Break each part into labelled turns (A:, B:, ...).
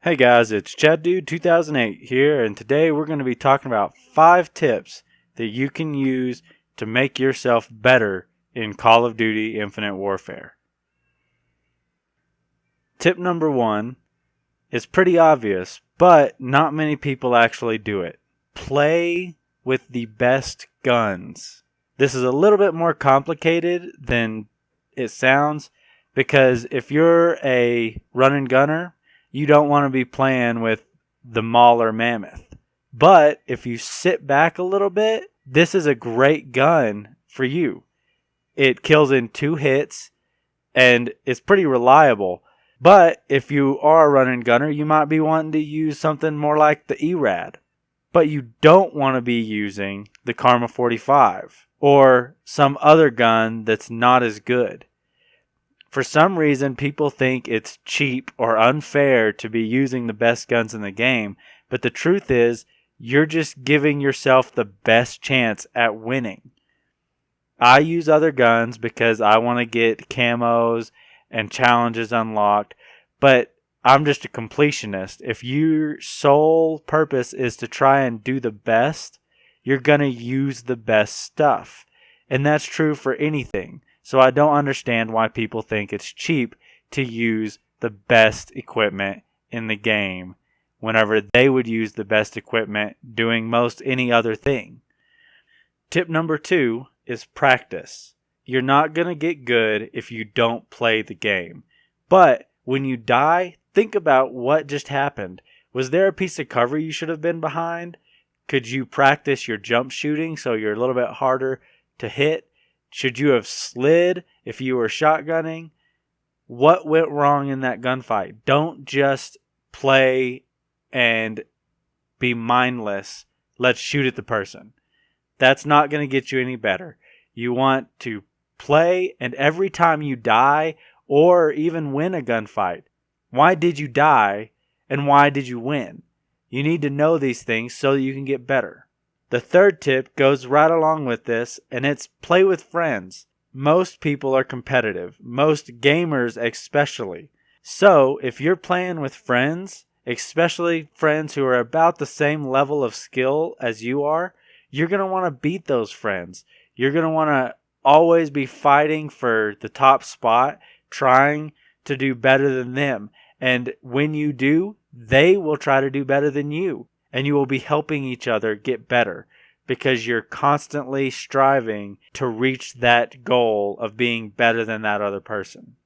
A: Hey guys, it's Chad Dude 2008 here, and today we're going to be talking about 5 tips that you can use to make yourself better in Call of Duty Infinite Warfare. Tip number 1 is pretty obvious, but not many people actually do it. Play with the best guns. This is a little bit more complicated than it sounds, because if you're a run and gunner, you don't want to be playing with the Mauler Mammoth. But if you sit back a little bit, this is a great gun for you. It kills in 2 hits and it's pretty reliable. But if you are a run and gunner, you might be wanting to use something more like the ERAD. But you don't want to be using the Karma 45 or some other gun that's not as good. For some reason, people think it's cheap or unfair to be using the best guns in the game, but the truth is, you're just giving yourself the best chance at winning. I use other guns because I want to get camos and challenges unlocked, but I'm just a completionist. If your sole purpose is to try and do the best, you're going to use the best stuff. And that's true for anything. So I don't understand why people think it's cheap to use the best equipment in the game whenever they would use the best equipment doing most any other thing. Tip number 2 is practice. You're not going to get good if you don't play the game. But when you die, think about what just happened. Was there a piece of cover you should have been behind? Could you practice your jump shooting so you're a little bit harder to hit? Should you have slid if you were shotgunning? What went wrong in that gunfight? Don't just play and be mindless. Let's shoot at the person. That's not going to get you any better. You want to play, and every time you die or even win a gunfight, why did you die and why did you win? You need to know these things so that you can get better. The third tip goes right along with this, and it's play with friends. Most people are competitive, most gamers especially. So if you're playing with friends, especially friends who are about the same level of skill as you are, you're going to want to beat those friends. You're going to want to always be fighting for the top spot, trying to do better than them. And when you do, they will try to do better than you. And you will be helping each other get better because you're constantly striving to reach that goal of being better than that other person.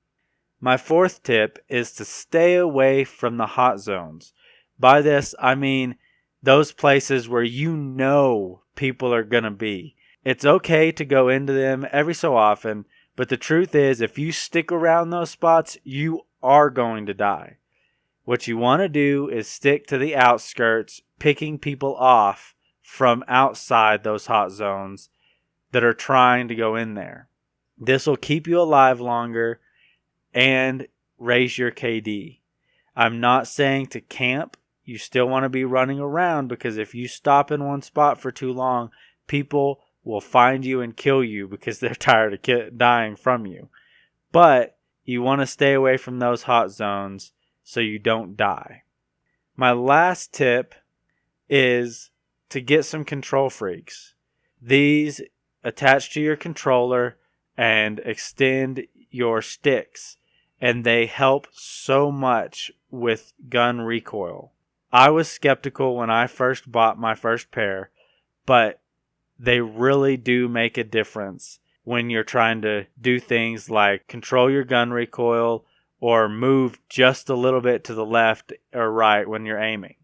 A: My 4th tip is to stay away from the hot zones. By this, I mean those places where you know people are going to be. It's okay to go into them every so often, but the truth is if you stick around those spots, you are going to die. What you want to do is stick to the outskirts, picking people off from outside those hot zones that are trying to go in there. This will keep you alive longer and raise your KD. I'm not saying to camp. You still want to be running around because if you stop in one spot for too long, people will find you and kill you because they're tired of dying from you. But you want to stay away from those hot zones so you don't die. My last tip is to get some control freaks. These attach to your controller and extend your sticks, and they help so much with gun recoil. I was skeptical when I first bought my first pair, but they really do make a difference when you're trying to do things like control your gun recoil or move just a little bit to the left or right when you're aiming.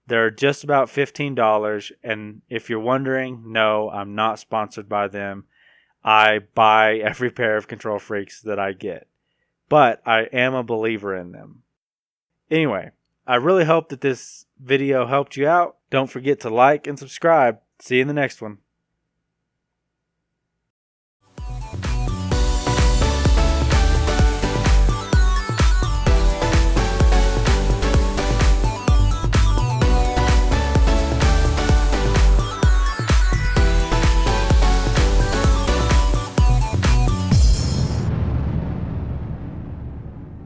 A: They're just about $15, and if you're wondering, no, I'm not sponsored by them. I buy every pair of Control Freaks that I get, but I am a believer in them. Anyway, I really hope that this video helped you out. Don't forget to like and subscribe. See you in the next one.